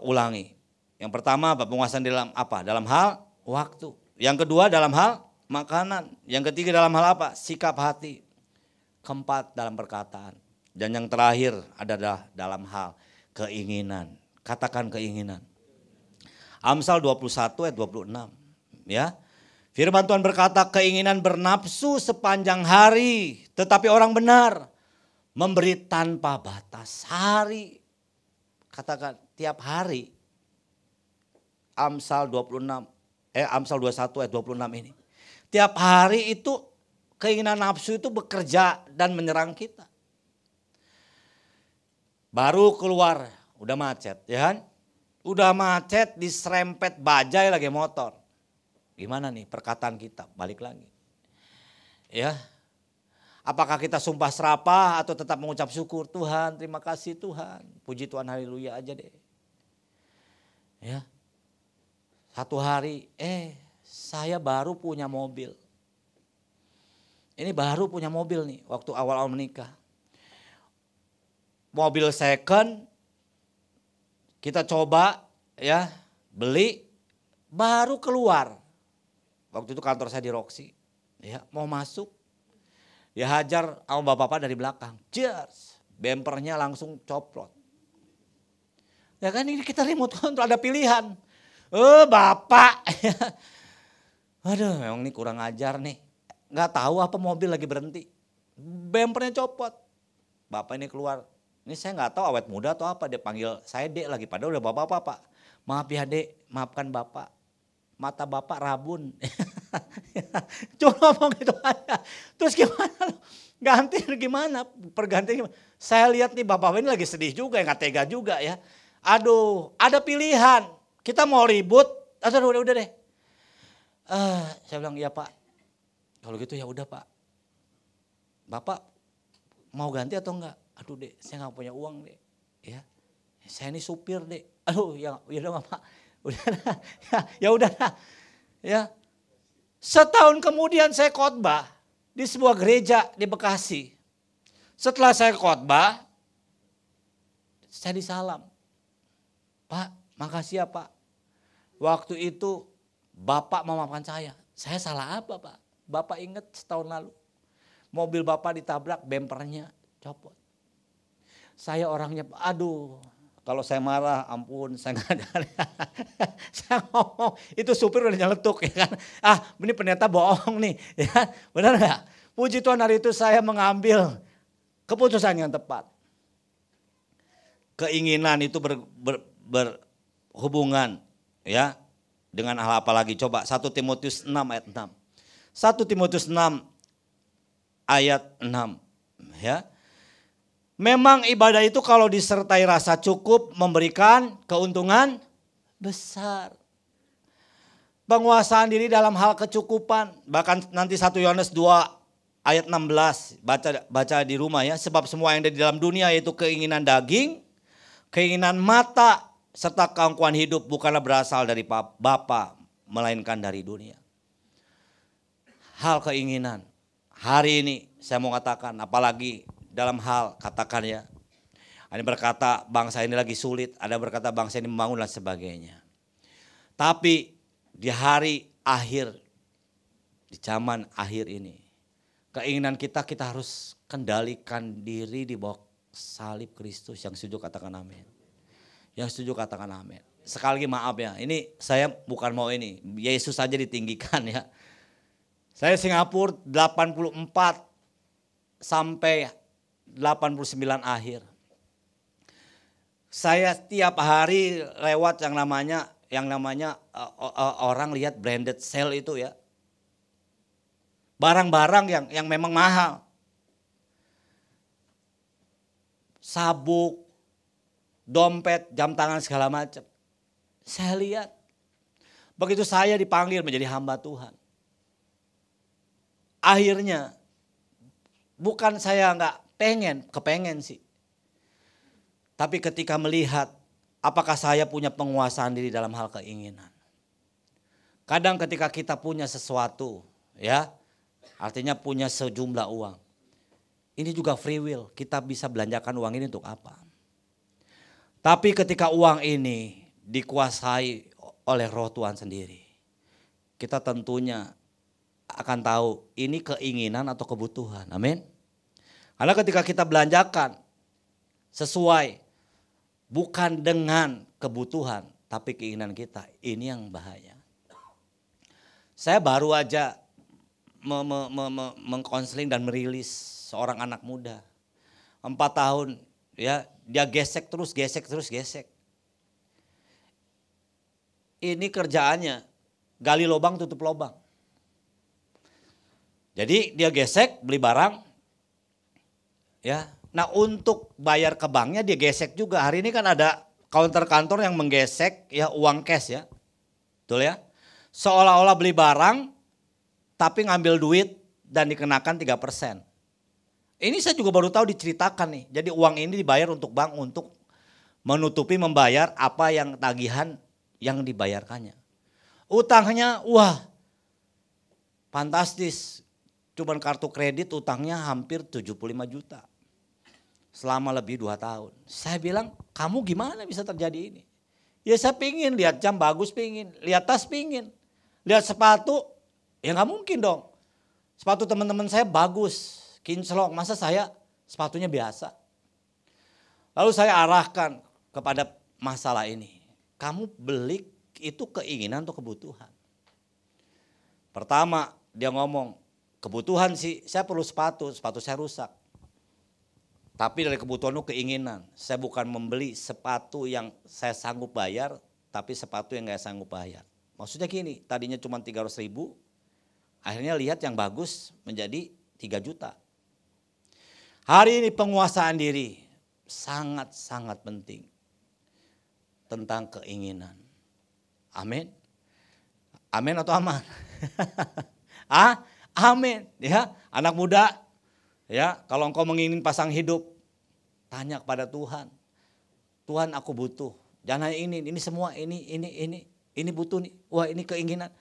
ulangi. Yang pertama apa? Penguasaan dalam apa? Dalam hal waktu. Yang kedua dalam hal makanan. Yang ketiga dalam hal apa? Sikap hati. Keempat dalam perkataan. Dan yang terakhir adalah dalam hal keinginan. Katakan keinginan. Amsal 21 ayat 26. Ya. Firman Tuhan berkata, keinginan bernafsu sepanjang hari, tetapi orang benar memberi tanpa batas. Hari. Katakan tiap hari. Amsal 21 ayat 26 ini. Tiap hari itu keinginan nafsu itu bekerja dan menyerang kita. Baru keluar, udah macet, ya kan? Udah macet, diserempet bajai lagi motor. Gimana nih perkataan kita? Balik lagi. Ya. Apakah kita sumpah serapah atau tetap mengucap syukur? Tuhan, terima kasih Tuhan. Puji Tuhan, haleluya aja deh. Ya. Satu hari, saya baru punya mobil. Ini baru punya mobil nih waktu awal-awal menikah. Mobil second, kita coba ya beli, baru keluar. Waktu itu kantor saya di Roxy, ya mau masuk, dihajar sama bapak-bapak dari belakang. Jers, bempernya langsung coplot. Ya kan ini kita remote control, ada pilihan. Bapak, aduh memang ini kurang ajar nih. Gak tahu apa mobil lagi berhenti, bempernya copot. Bapak ini keluar, ini saya gak tahu awet muda atau apa, dia panggil saya Dek lagi, padahal udah bapak-bapak. Maaf ya Dek, maafkan bapak, mata bapak rabun. Cuma ngomong gitu aja. Terus gimana? Ganti gimana? Pergantian gimana? Saya lihat nih bapak ini lagi sedih juga, gak tega juga ya. Aduh, ada pilihan. Kita mau ribut, atau udah deh. Saya bilang iya Pak. Kalau gitu ya udah Pak. Bapak mau ganti atau enggak? Aduh Dek, saya nggak punya uang Dek. Ya, saya ini supir Dek. Aduh, ya udah Pak. Udah dah. Ya udah dah. Ya. Setahun kemudian saya khotbah di sebuah gereja di Bekasi. Setelah saya khotbah, saya disalam. Pak, makasih ya Pak. Waktu itu Bapak memaafkan saya. Saya salah apa Pak? Bapak ingat setahun lalu. Mobil Bapak ditabrak, bempernya copot. Saya orangnya, aduh. Kalau saya marah, ampun, saya nggak ada. Saya ngomong, itu supir udah nyeletuk ya kan. Ini ternyata bohong nih. Ya, benar nggak? Puji Tuhan hari itu saya mengambil keputusan yang tepat. Keinginan itu berhubungan ya dengan hal apa lagi? Coba 1 Timotius 6 ayat 6. 1 Timotius 6 ayat 6 ya. Memang ibadah itu kalau disertai rasa cukup memberikan keuntungan besar. Penguasaan diri dalam hal kecukupan. Bahkan nanti 1 Yohanes 2 ayat 16 baca di rumah ya. Sebab semua yang ada di dalam dunia yaitu keinginan daging, keinginan mata, serta keangkuhan hidup bukanlah berasal dari Bapa melainkan dari dunia. Hal keinginan. Hari ini saya mau katakan apalagi dalam hal katakan ya. Ada berkata bangsa ini lagi sulit, ada berkata bangsa ini membangun dan sebagainya. Tapi di hari akhir, di zaman akhir ini, keinginan kita harus kendalikan diri di bawah salib Kristus. Yang setuju katakan amin. Yang setuju katakan amin. Sekali lagi maaf ya, ini saya bukan mau ini, Yesus saja ditinggikan ya. Saya Singapura 84 sampai 89 akhir. Saya tiap hari lewat yang namanya orang lihat branded sale itu ya. Barang-barang yang memang mahal. Sabuk, dompet, jam tangan segala macam. Saya lihat. Begitu saya dipanggil menjadi hamba Tuhan. Akhirnya bukan saya kepengen sih. Tapi ketika melihat Apakah saya punya penguasaan diri dalam hal keinginan? Kadang ketika kita punya sesuatu, ya, artinya punya sejumlah uang. Ini juga free will, kita bisa belanjakan uang ini untuk apa? Tapi ketika uang ini dikuasai oleh roh Tuhan sendiri, kita tentunya akan tahu ini keinginan atau kebutuhan. Amin. Karena ketika kita belanjakan sesuai bukan dengan kebutuhan tapi keinginan kita, ini yang bahaya. Saya baru aja mengkonseling dan merilis seorang anak muda. 4 tahun ya, dia gesek terus. Ini kerjaannya gali lubang tutup lubang. Jadi dia gesek beli barang. Ya. Nah, untuk bayar ke banknya dia gesek juga. Hari ini kan ada counter kantor yang menggesek ya uang cash ya. Betul ya? Seolah-olah beli barang tapi ngambil duit dan dikenakan 3%. Ini saya juga baru tahu diceritakan nih. Jadi uang ini dibayar untuk bank untuk menutupi membayar apa yang tagihan yang dibayarkannya. Utangnya wah fantastis. Cuman kartu kredit utangnya hampir 75 juta. Selama lebih 2 tahun. Saya bilang, kamu gimana bisa terjadi ini? Ya saya pingin lihat jam bagus pingin, lihat tas pingin, lihat sepatu, ya gak mungkin dong. Sepatu teman-teman saya bagus, kinclong, masa saya sepatunya biasa. Lalu saya arahkan kepada masalah ini. Kamu beli itu keinginan atau kebutuhan? Pertama dia ngomong, kebutuhan sih saya perlu sepatu saya rusak. Tapi dari kebutuhan itu keinginan. Saya bukan membeli sepatu yang saya sanggup bayar, tapi sepatu yang gak sanggup bayar. Maksudnya gini, tadinya cuma 300 ribu, akhirnya lihat yang bagus menjadi 3 juta. Hari ini penguasaan diri sangat-sangat penting tentang keinginan. Amin. Amin atau aman? Amin. Ya, anak muda. Ya, kalau engkau menginginkan pasang hidup, tanya kepada Tuhan. Tuhan, aku butuh. Jangan hanya ini semua, ini butuh nih. Wah, ini keinginan.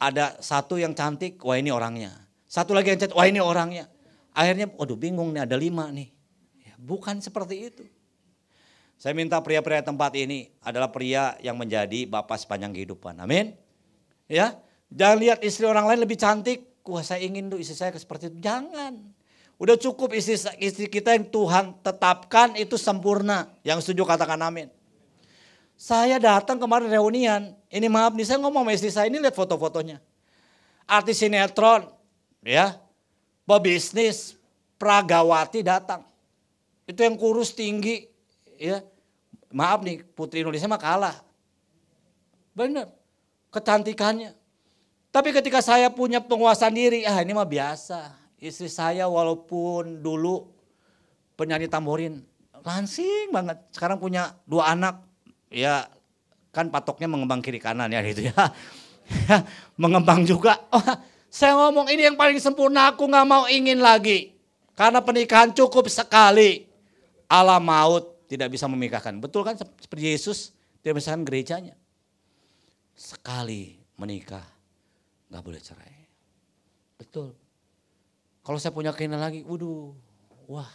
Ada satu yang cantik, wah ini orangnya. Satu lagi yang cantik, wah ini orangnya. Akhirnya, waduh bingung nih, ada 5 nih. Ya, bukan seperti itu. Saya minta pria-pria tempat ini adalah pria yang menjadi bapak sepanjang kehidupan. Amin. Ya, jangan lihat istri orang lain lebih cantik. Wah saya ingin tuh istri saya seperti itu. Jangan. Udah cukup istri kita yang Tuhan tetapkan itu sempurna. Yang setuju katakan amin. Saya datang kemarin reunian. Ini maaf nih saya ngomong sama istri saya ini lihat foto-fotonya. Artis sinetron. Ya. Pebisnis. Pragawati datang. Itu yang kurus tinggi. Ya. Maaf nih Putri Indonesia mah kalah. Benar. Kecantikannya. Tapi ketika saya punya penguasaan diri, ini mah biasa. Istri saya walaupun dulu penyanyi tamborin, langsing banget. Sekarang punya 2 anak, ya kan patoknya mengembang kiri kanan ya gitu ya. Mengembang juga. Saya ngomong ini yang paling sempurna, aku gak mau ingin lagi. Karena pernikahan cukup sekali. Allah maut tidak bisa memikahkan. Betul kan seperti Yesus tidak bisa gerejanya. Sekali menikah. Gak boleh cerai. Betul. Kalau saya punya keinginan lagi, wah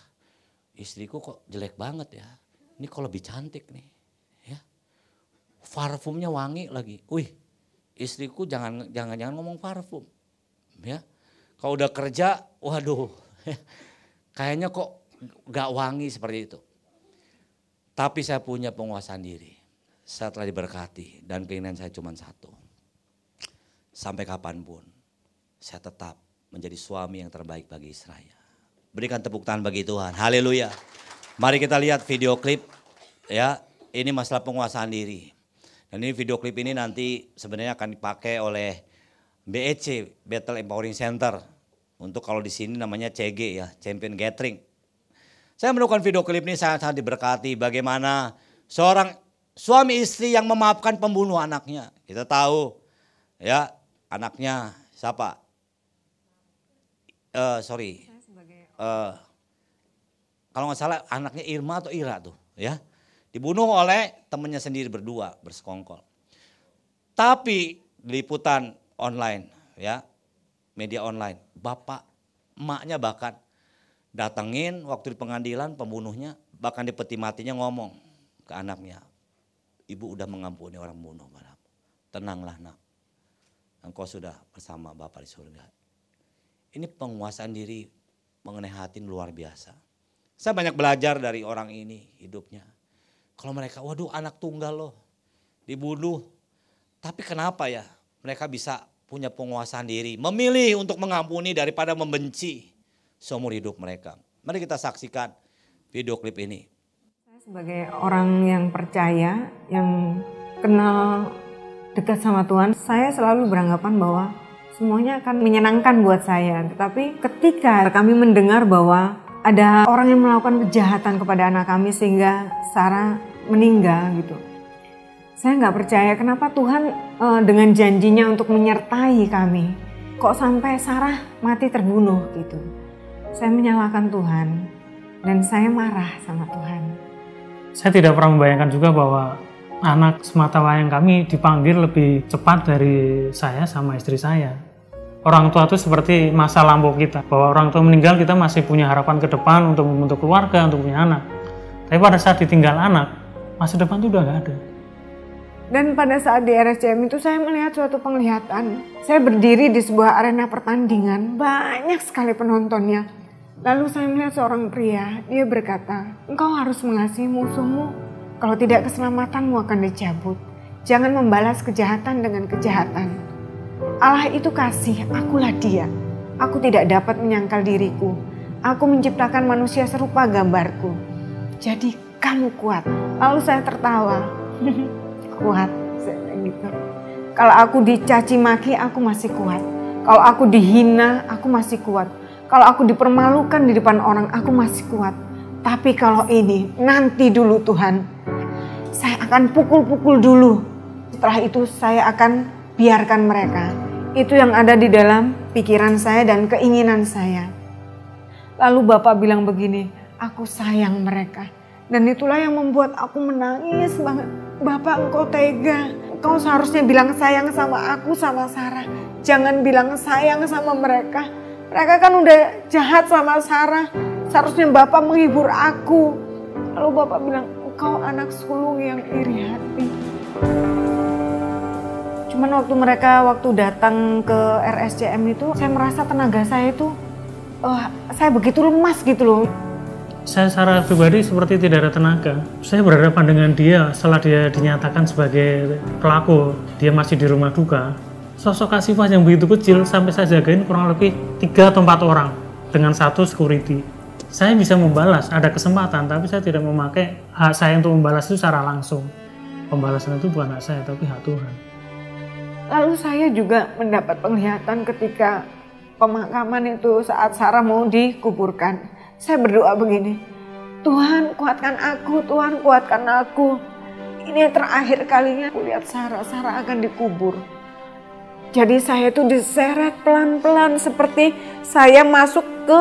istriku kok jelek banget ya. Ini kok lebih cantik nih. Ya. Parfumnya wangi lagi. Istriku jangan ngomong parfum. Ya. Kalau udah kerja, waduh. Kayaknya kok gak wangi seperti itu. Tapi saya punya penguasaan diri. Saya telah diberkati dan keinginan saya cuma satu. Sampai kapanpun saya tetap menjadi suami yang terbaik bagi Israel. Berikan tepuk tangan bagi Tuhan. Haleluya. Mari kita lihat video klip ya. Ini masalah penguasaan diri. Dan ini video klip ini nanti sebenarnya akan dipakai oleh BEC, Battle Empowering Center. Untuk kalau di sini namanya CG ya, Champion Gathering. Saya menemukan video klip ini sangat-sangat diberkati bagaimana seorang suami istri yang memaafkan pembunuh anaknya. Kita tahu ya. Anaknya siapa? Kalau nggak salah anaknya Irma atau Ira tuh, ya. Dibunuh oleh temannya sendiri berdua, bersekongkol. Tapi di liputan online, ya, media online, bapak, emaknya bahkan datengin waktu di pengadilan pembunuhnya, bahkan di peti matinya ngomong ke anaknya, ibu udah mengampuni orang bunuh padamu. Tenanglah nak, engkau sudah bersama Bapa di surga. Ini penguasaan diri mengenai hati luar biasa. Saya banyak belajar dari orang ini hidupnya. Kalau mereka, waduh anak tunggal loh, dibunuh. Tapi kenapa ya mereka bisa punya penguasaan diri, memilih untuk mengampuni daripada membenci seumur hidup mereka. Mari kita saksikan video klip ini. Saya sebagai orang yang percaya, yang kenal dekat sama Tuhan, saya selalu beranggapan bahwa semuanya akan menyenangkan buat saya. Tetapi ketika kami mendengar bahwa ada orang yang melakukan kejahatan kepada anak kami sehingga Sarah meninggal gitu. Saya nggak percaya kenapa Tuhan dengan janjinya untuk menyertai kami. Kok sampai Sarah mati terbunuh gitu. Saya menyalahkan Tuhan dan saya marah sama Tuhan. Saya tidak pernah membayangkan juga bahwa anak sematawayang kami dipanggil lebih cepat dari saya sama istri saya. Orang tua itu seperti masa lampau kita, bahwa orang tua meninggal kita masih punya harapan ke depan untuk membentuk keluarga, untuk punya anak. Tapi pada saat ditinggal anak, masa depan itu udah gak ada. Dan pada saat di RSCM itu saya melihat suatu penglihatan. Saya berdiri di sebuah arena pertandingan, banyak sekali penontonnya. Lalu saya melihat seorang pria, dia berkata, engkau harus mengasihi musuhmu, kalau tidak keselamatanmu akan dicabut. Jangan membalas kejahatan dengan kejahatan. Allah itu kasih, akulah dia. Aku tidak dapat menyangkal diriku. Aku menciptakan manusia serupa gambarku. Jadi kamu kuat. Lalu saya tertawa. Kuat, saya bilang gitu. Kalau aku dicaci maki, aku masih kuat. Kalau aku dihina, aku masih kuat. Kalau aku dipermalukan di depan orang, aku masih kuat. Tapi kalau ini, nanti dulu Tuhan. Saya akan pukul-pukul dulu. Setelah itu saya akan biarkan mereka. Itu yang ada di dalam pikiran saya dan keinginan saya. Lalu Bapak bilang begini, aku sayang mereka. Dan itulah yang membuat aku menangis banget. Bapak, engkau tega. Engkau seharusnya bilang sayang sama aku, sama Sarah. Jangan bilang sayang sama mereka. Mereka kan udah jahat sama Sarah. Seharusnya Bapak menghibur aku. Lalu Bapak bilang, engkau anak sulung yang iri hati. Cuman waktu datang ke RSCM itu, saya merasa tenaga saya itu, saya begitu lemas gitu loh. Saya secara pribadi seperti tidak ada tenaga. Saya berhadapan dengan dia setelah dia dinyatakan sebagai pelaku. Dia masih di rumah duka. Sosok Kasifah yang begitu kecil sampai saya jagain kurang lebih 3 atau 4 orang dengan 1 security. Saya bisa membalas, ada kesempatan, tapi saya tidak memakai hak saya untuk membalas itu secara langsung. Pembalasan itu bukan hak saya, tapi hak Tuhan. Lalu saya juga mendapat penglihatan ketika pemakaman itu saat Sarah mau dikuburkan. Saya berdoa begini, Tuhan kuatkan aku, Tuhan kuatkan aku. Ini yang terakhir kalinya aku lihat Sarah akan dikubur. Jadi saya itu diseret pelan-pelan seperti saya masuk ke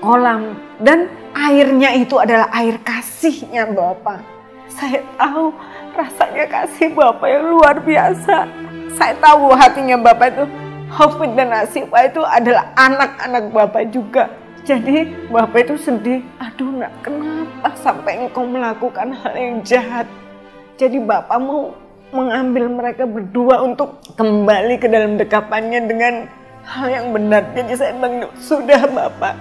kolam. Dan airnya itu adalah air kasihnya Bapak. Saya tahu rasanya kasih Bapak yang luar biasa. Saya tahu hatinya Bapak itu, Hafid dan Asifah itu adalah anak-anak Bapak juga. Jadi Bapak itu sedih, aduh nak kenapa sampai engkau melakukan hal yang jahat. Jadi Bapak mau mengambil mereka berdua untuk kembali ke dalam dekapannya dengan hal yang benar. Jadi saya bilang, sudah Bapak,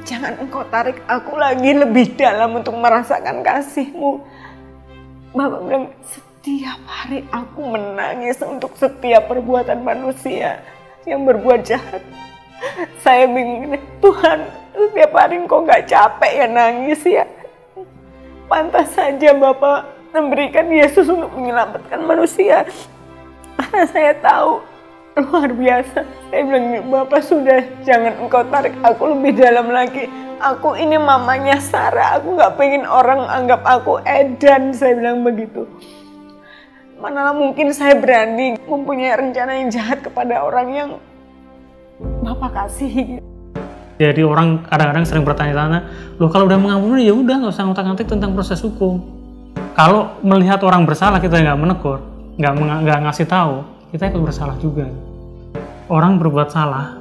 jangan engkau tarik aku lagi lebih dalam untuk merasakan kasih-Mu. Bapak bilang, setiap hari aku menangis untuk setiap perbuatan manusia yang berbuat jahat. Saya bingung, Tuhan, setiap hari Engkau gak capek ya nangis ya. Pantas saja Bapak memberikan Yesus untuk menyelamatkan manusia. Karena saya tahu luar biasa. Saya bilang, Bapak sudah, jangan Engkau tarik aku lebih dalam lagi. Aku ini mamanya Sarah, aku gak pengen orang anggap aku edan, saya bilang begitu. Manalah mungkin saya berani mempunyai rencana yang jahat kepada orang yang Bapak kasihi. Jadi orang kadang-kadang sering bertanya-tanya, loh kalau udah mengampuni ya udah nggak usah ngotak-ngatik tentang proses hukum. Kalau melihat orang bersalah kita nggak menegur, nggak ngasih tahu, kita ikut bersalah juga. Orang berbuat salah,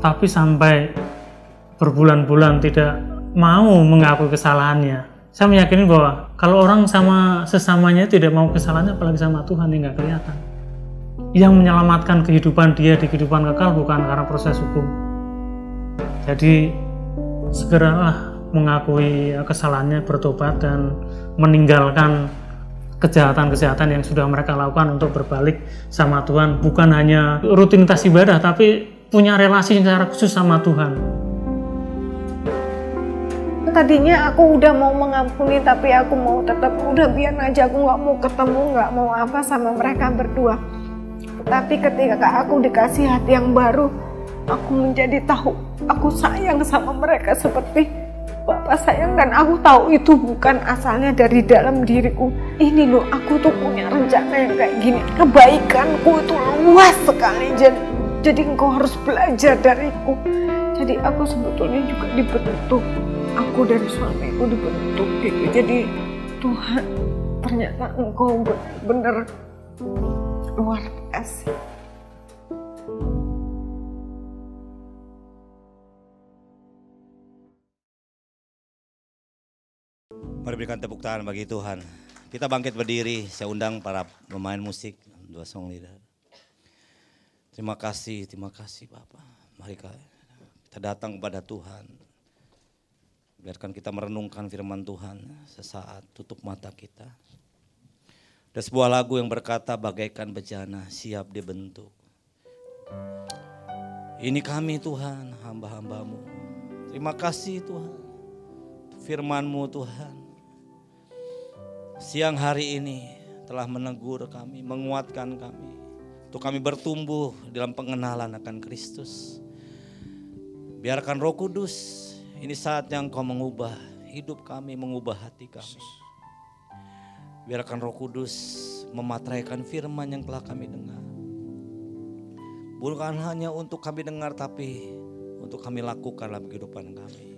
tapi sampai berbulan-bulan tidak mau mengakui kesalahannya. Saya meyakini bahwa kalau orang sama sesamanya tidak mau kesalahannya, apalagi sama Tuhan yang nggak kelihatan. Yang menyelamatkan kehidupan dia di kehidupan kekal bukan karena proses hukum. Jadi segeralah mengakui kesalahannya, bertobat dan meninggalkan kejahatan-kejahatan yang sudah mereka lakukan untuk berbalik sama Tuhan. Bukan hanya rutinitas ibadah, tapi punya relasi secara khusus sama Tuhan. Tadinya aku udah mau mengampuni, tapi aku mau tetap udah biar aja, aku nggak mau ketemu, nggak mau apa sama mereka berdua. Tapi ketika aku dikasih hati yang baru, aku menjadi tahu aku sayang sama mereka seperti Bapak sayang, dan aku tahu itu bukan asalnya dari dalam diriku. Ini loh, aku tuh punya rencana yang kayak gini. Kebaikanku itu luas sekali, jadi engkau harus belajar dariku. Jadi aku sebetulnya juga dibentuk. Aku dari suamiku dibentuk gitu. Jadi Tuhan, ternyata engkau benar-benar luar biasa. Mari berikan tepuk tangan bagi Tuhan. Kita bangkit berdiri, saya undang para pemain musik, 2 song leader. Terima kasih Bapak. Mari kita datang kepada Tuhan. Biarkan kita merenungkan firman Tuhan sesaat, tutup mata kita. Ada sebuah lagu yang berkata bagaikan bejana siap dibentuk. Ini kami Tuhan, hamba-hambamu. Terima kasih Tuhan, firman-Mu Tuhan. Siang hari ini telah menegur kami, menguatkan kami. Untuk kami bertumbuh dalam pengenalan akan Kristus. Biarkan Roh Kudus, ini saat yang Kau mengubah hidup kami, mengubah hati kami. Biarkan Roh Kudus mematraikan firman yang telah kami dengar. Bukan hanya untuk kami dengar, tapi untuk kami lakukan dalam kehidupan kami.